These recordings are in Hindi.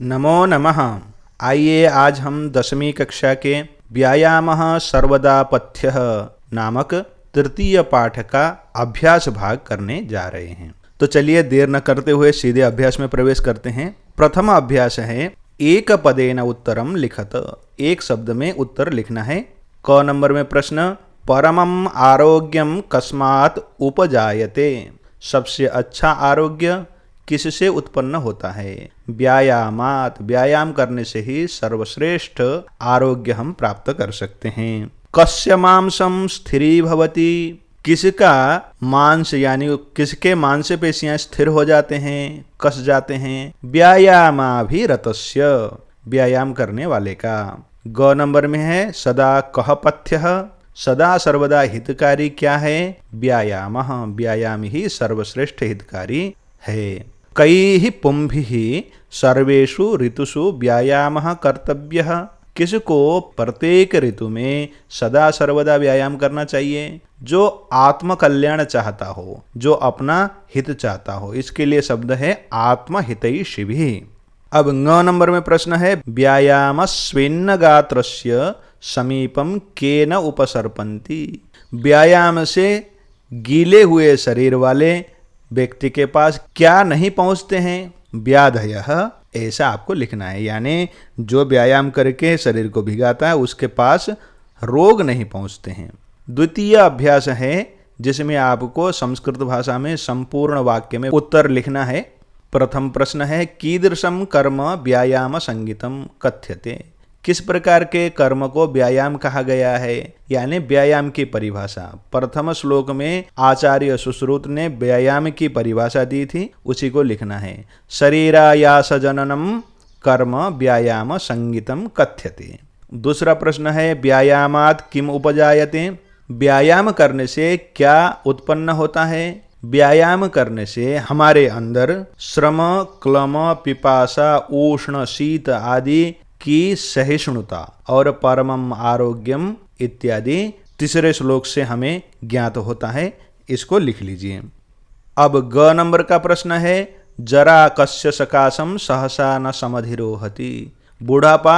नमो नमः। आइए आज हम 10वीं कक्षा के व्यायामः सर्वदा पथ्यः नामक तृतीय पाठ का अभ्यास भाग करने जा रहे हैं। तो चलिए देर न करते हुए सीधे अभ्यास में प्रवेश करते हैं। प्रथम अभ्यास है एक पदेन उत्तरम लिखत। एक शब्द में उत्तर लिखना है। क नंबर में प्रश्न, परमम आरोग्यम कस्मात् उपजायते। सबसे अच्छा आरोग्य किससे उत्पन्न होता है? व्यायामात। व्यायाम करने से ही सर्वश्रेष्ठ आरोग्य हम प्राप्त कर सकते हैं। कस्य मांसम स्थिरी भवति। किसका मांस यानी किसके मांसपेशियां स्थिर हो जाते हैं, कस जाते हैं? व्यायामाभिरतस्य। व्यायाम करने वाले का। ग नंबर में है सदा कः पथ्यः। सदा सर्वदा हितकारी क्या है? व्यायामः। व्यायाम ही सर्वश्रेष्ठ हितकारी है। कैः पुंभिः सर्वेषु ऋतुषु व्यायामः कर्तव्यः। किसको प्रत्येक ऋतु में सदा सर्वदा व्यायाम करना चाहिए? जो आत्म कल्याण चाहता हो, जो अपना हित चाहता हो। इसके लिए शब्द है आत्महितैषिभिः। अब ङ नंबर में प्रश्न है व्यायाम स्वेन्न गात्रस्य समीपम केन उपसर्पन्ति। व्यायाम से गीले हुए शरीर वाले व्यक्ति के पास क्या नहीं पहुंचते हैं? व्याधयः। ऐसा आपको लिखना है, यानी जो व्यायाम करके शरीर को भिगाता है उसके पास रोग नहीं पहुंचते हैं। द्वितीय अभ्यास है जिसमें आपको संस्कृत भाषा में संपूर्ण वाक्य में उत्तर लिखना है। प्रथम प्रश्न है कीदृशम कर्म व्यायाम संगीतम कथ्यते। किस प्रकार के कर्म को व्यायाम कहा गया है, यानी व्यायाम की परिभाषा। प्रथम श्लोक में आचार्य सुश्रुत ने व्यायाम की परिभाषा दी थी, उसी को लिखना है। शरीरायास जननम कर्म व्यायाम संगीतम कथ्यते। दूसरा प्रश्न है व्यायामात् किम उपजायते। व्यायाम करने से क्या उत्पन्न होता है? व्यायाम करने से हमारे अंदर श्रम, क्लम, पिपासा, उष्ण, शीत आदि की सहिष्णुता और परमम आरोग्यम इत्यादि तीसरे श्लोक से हमें ज्ञात होता है। इसको लिख लीजिए। अब ग नंबर का प्रश्न है जरा कस्य सकाशम सहसा न समधिरोहति। बुढ़ापा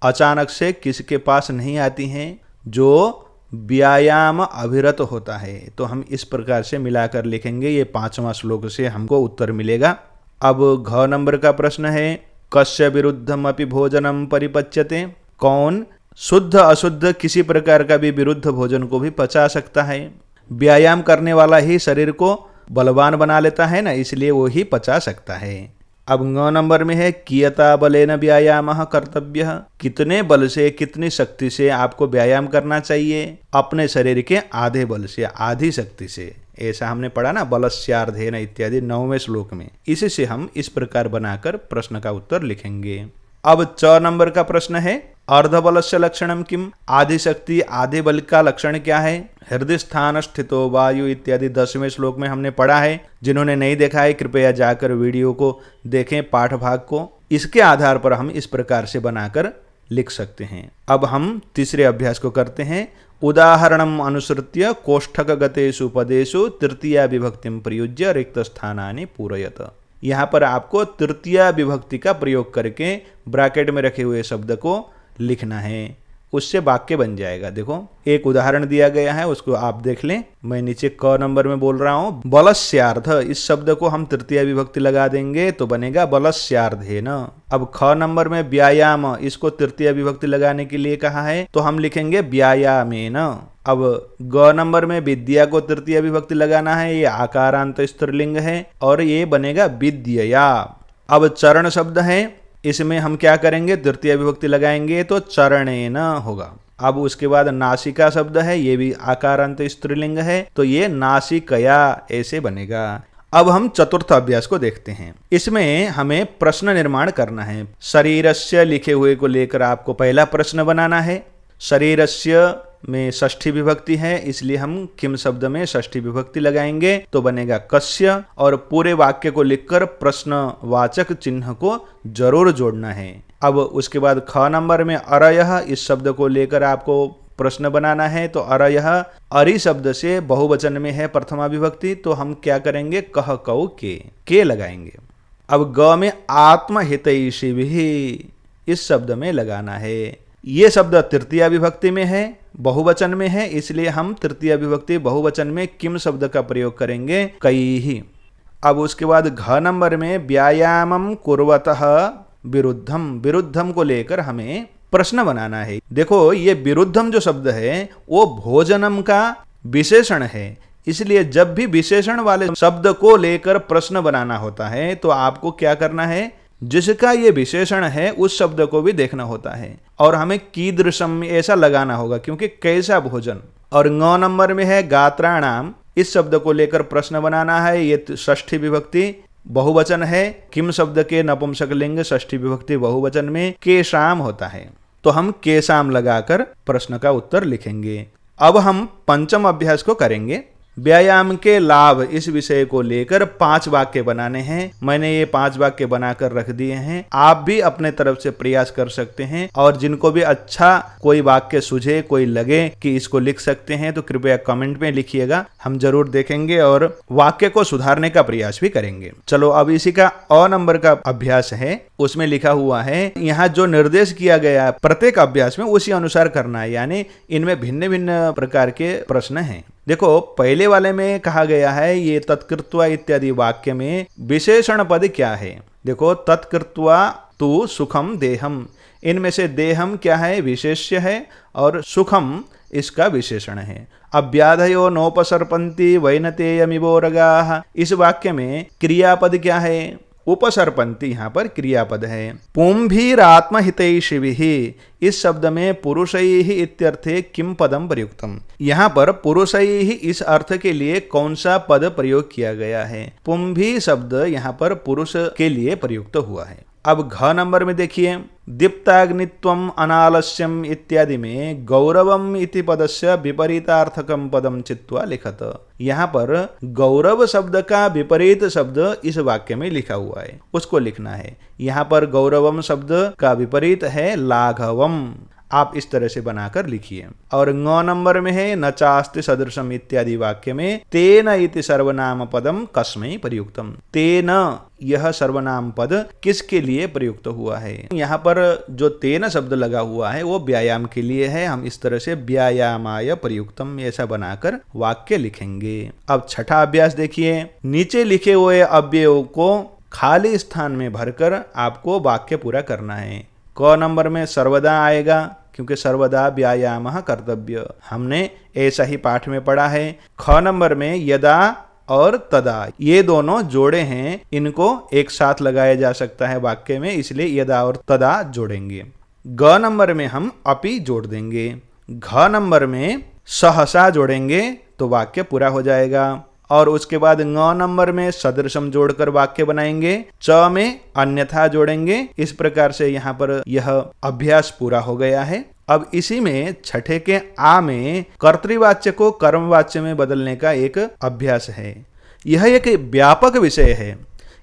अचानक से किसके पास नहीं आती हैं? जो व्यायाम अभिरत होता है। तो हम इस प्रकार से मिलाकर लिखेंगे। ये 5वां श्लोक से हमको उत्तर मिलेगा। अब घ नंबर का प्रश्न है कस्य विरुद्धम अपि भोजनम परिपच्यते। कौन शुद्ध अशुद्ध किसी प्रकार का भी विरुद्ध भोजन को भी पचा सकता है? व्यायाम करने वाला ही शरीर को बलवान बना लेता है ना, इसलिए वो ही पचा सकता है। अब ङ नंबर में है कियता बलेन व्यायामः कर्तव्यः। कितने बल से, कितनी शक्ति से आपको व्यायाम करना चाहिए? अपने शरीर के आधे बल से, आधी शक्ति से। ऐसा हमने पढ़ा ना बलस्यार्धेन इत्यादि 9वें श्लोक में। इसी से हम इस प्रकार बनाकर प्रश्न का उत्तर लिखेंगे। अब च नंबर का प्रश्न है अर्धबलस्य लक्षणम किम। आधी शक्ति आधे बल का लक्षण क्या है? हृदय स्थान स्थितो वायु इत्यादि 10वें श्लोक में हमने पढ़ा है। जिन्होंने नहीं देखा है कृपया जाकर वीडियो को देखें, पाठ भाग को। इसके आधार पर हम इस प्रकार से बनाकर लिख सकते हैं। अब हम तीसरे अभ्यास को करते हैं। उदाहरणम अनुसृत्य कोष्ठकगतेषु पदेषु तृतीया विभक्तिम प्रयुज्य रिक्त स्थानानि पूरयत। यहाँ पर आपको तृतीया विभक्ति का प्रयोग करके ब्रैकेट में रखे हुए शब्द को लिखना है, उससे वाक्य बन जाएगा। देखो एक उदाहरण दिया गया है, उसको आप देख लें। मैं नीचे क नंबर में बोल रहा हूँ बलस्यार्ध। इस शब्द को हम तृतीय विभक्ति लगा देंगे तो बनेगा बलस्यार्धेन। अब ख नंबर में व्यायाम, इसको तृतीय विभक्ति लगाने के लिए कहा है तो हम लिखेंगे व्यायामेन। अब ग नंबर में विद्या को तृतीय विभक्ति लगाना है, ये आकारांत स्त्रीलिंग है और ये बनेगा विद्यया। अब चरण शब्द है, इसमें हम क्या करेंगे? तृतीय विभक्ति लगाएंगे तो चरणेन होगा। अब उसके बाद नासिका शब्द है, ये भी आकारांत स्त्रीलिंग है तो ये नासिकया ऐसे बनेगा। अब हम चतुर्थ अभ्यास को देखते हैं। इसमें हमें प्रश्न निर्माण करना है। शरीरस्य लिखे हुए को लेकर आपको पहला प्रश्न बनाना है। शरीरस्य में षष्ठी विभक्ति है, इसलिए हम किम शब्द में षष्ठी विभक्ति लगाएंगे तो बनेगा कस्य। और पूरे वाक्य को लिखकर प्रश्नवाचक चिन्ह को जरूर जोड़ना है। अब उसके बाद ख नंबर में अरयः, इस शब्द को लेकर आपको प्रश्न बनाना है। तो अरयः, अरि शब्द से बहुवचन में है प्रथमा विभक्ति, तो हम क्या करेंगे? कह कौ के लगाएंगे। अब ग में आत्महितैषी भी इस शब्द में लगाना है। ये शब्द तृतीया विभक्ति में है, बहुवचन में है, इसलिए हम तृतीया विभक्ति बहुवचन में किम शब्द का प्रयोग करेंगे, कैः। अब उसके बाद घ नंबर में व्यायामम कुर्वतः विरुद्धम, विरुद्धम को लेकर हमें प्रश्न बनाना है। देखो ये विरुद्धम जो शब्द है वो भोजनम का विशेषण है, इसलिए जब भी विशेषण वाले शब्द को लेकर प्रश्न बनाना होता है तो आपको क्या करना है, जिसका ये विशेषण है उस शब्द को भी देखना होता है और हमें कीदृशम ऐसा लगाना होगा, क्योंकि कैसा भोजन। और 9 नंबर में है गात्राणाम, इस शब्द को लेकर प्रश्न बनाना है। ये षष्ठी विभक्ति बहुवचन है, किम शब्द के नपुंसक लिंग षष्ठी विभक्ति बहुवचन में केशाम होता है, तो हम केशाम लगाकर प्रश्न का उत्तर लिखेंगे। अब हम पंचम अभ्यास को करेंगे। व्यायाम के लाभ इस विषय को लेकर 5 वाक्य बनाने हैं। मैंने ये 5 वाक्य बनाकर रख दिए हैं, आप भी अपने तरफ से प्रयास कर सकते हैं। और जिनको भी अच्छा कोई वाक्य सूझे, कोई लगे कि इसको लिख सकते हैं, तो कृपया कमेंट में लिखिएगा, हम जरूर देखेंगे और वाक्य को सुधारने का प्रयास भी करेंगे। चलो अब इसी का अ नंबर का अभ्यास है, उसमें लिखा हुआ है, यहाँ जो निर्देश किया गया प्रत्येक अभ्यास में उसी अनुसार करना है, यानी इनमें भिन्न भिन्न प्रकार के प्रश्न हैं। देखो पहले वाले में कहा गया है ये तत्कृत्वा इत्यादि वाक्य में विशेषण पद क्या है। देखो तत्कृत्वा तु सुखम देहम, इनमें से देहम क्या है, विशेष्य है, और सुखम इसका विशेषण है। अव्याधयो नोपसर्पन्ति वैनतेयमिवोरगाः, इस वाक्य में क्रियापद क्या है, उपसर्पन्ति, यहाँ पर क्रियापद है। पुंभिरात्महितैषिभिः, इस शब्द में पुरुषैः इत्यर्थे किम पदम प्रयुक्तम, यहाँ पर पुरुषैः इस अर्थ के लिए कौन सा पद प्रयोग किया गया है। पुंभी शब्द यहाँ पर पुरुष के लिए प्रयुक्त हुआ है। अब घ नंबर में देखिए, दीप्ताग्नित्वम अनालस्यम इत्यादि में गौरवम इति पदस्य विपरीतार्थकम पदम चित्वा लिखत, यहाँ पर गौरव शब्द का विपरीत शब्द इस वाक्य में लिखा हुआ है, उसको लिखना है। यहाँ पर गौरवम शब्द का विपरीत है लाघवम, आप इस तरह से बनाकर लिखिए। और 9 नंबर में है न चास्ति सदृशम इत्यादि वाक्य में तेन इति सर्वनाम पदम कस्मै प्रयुक्तम, तेन यह सर्वनाम पद किसके लिए प्रयुक्त हुआ है। यहाँ पर जो तेन शब्द लगा हुआ है वो व्यायाम के लिए है, हम इस तरह से व्यायामाय प्रयुक्तम ऐसा बनाकर वाक्य लिखेंगे। अब छठा अभ्यास देखिए, नीचे लिखे हुए अव्ययों को खाली स्थान में भरकर आपको वाक्य पूरा करना है। क नंबर में सर्वदा आएगा, क्योंकि सर्वदा व्यायामः कर्तव्य, हमने ऐसा ही पाठ में पढ़ा है। ख नंबर में यदा और तदा, ये दोनों जोड़े हैं, इनको एक साथ लगाया जा सकता है वाक्य में, इसलिए यदा और तदा जोड़ेंगे। ग नंबर में हम अपि जोड़ देंगे। घ नंबर में सहसा जोड़ेंगे तो वाक्य पूरा हो जाएगा। और उसके बाद 9 नंबर में सदृशम जोड़कर वाक्य बनाएंगे। च में अन्यथा जोड़ेंगे। इस प्रकार से यहाँ पर यह अभ्यास पूरा हो गया है। अब इसी में छठे के आ में कर्तृवाच्य को कर्मवाच्य में बदलने का एक अभ्यास है। यह एक व्यापक विषय है,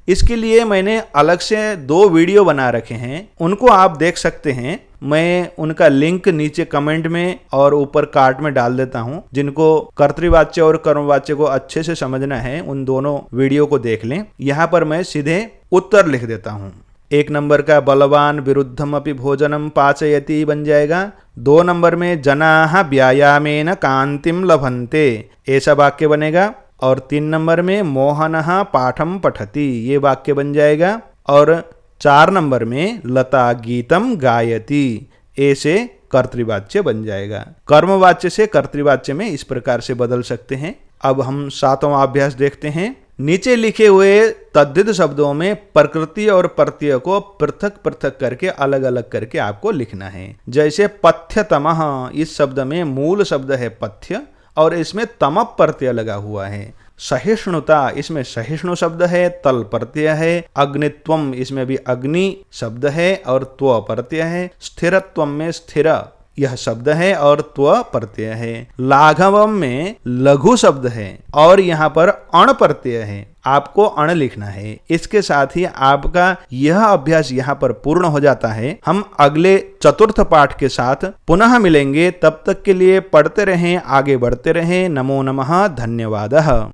इसके लिए मैंने अलग से 2 वीडियो बना रखे हैं, उनको आप देख सकते हैं। मैं उनका लिंक नीचे कमेंट में और ऊपर कार्ड में डाल देता हूं। जिनको कर्तृवाच्य और कर्मवाच्य को अच्छे से समझना है उन दोनों वीडियो को देख लें। यहाँ पर मैं सीधे उत्तर लिख देता हूँ। 1 नंबर का बलवान विरुद्धम अपि भोजनम पाचयति बन जाएगा। 2 नंबर में जनाः व्यायामेन कांतिम लभन्ते, ऐसा वाक्य बनेगा। और 3 नंबर में मोहनः पाठम पठति, ये वाक्य बन जाएगा। और 4 नंबर में लता गीतम गायति, ऐसे कर्तृवाच्य बन जाएगा। कर्मवाच्य से कर्तृवाच्य में इस प्रकार से बदल सकते हैं। अब हम 7वां अभ्यास देखते हैं। नीचे लिखे हुए तद्धित शब्दों में प्रकृति और प्रत्यय को पृथक पृथक करके अलग अलग करके आपको लिखना है। जैसे पथ्यतमः, इस शब्द में मूल शब्द है पथ्य और इसमें तम प्रत्यय लगा हुआ है। सहिष्णुता, इसमें सहिष्णु शब्द है, तल प्रत्यय है। अग्नित्वम, इसमें भी अग्नि शब्द है और त्व प्रत्यय है। स्थिरत्वम में स्थिर यह शब्द है और त्व प्रत्यय है। लाघवम में लघु शब्द है और यहाँ पर अण प्रत्यय है, आपको अण लिखना है। इसके साथ ही आपका यह अभ्यास यहाँ पर पूर्ण हो जाता है। हम अगले चतुर्थ पाठ के साथ पुनः मिलेंगे, तब तक के लिए पढ़ते रहें, आगे बढ़ते रहें। नमो नमः, धन्यवादः।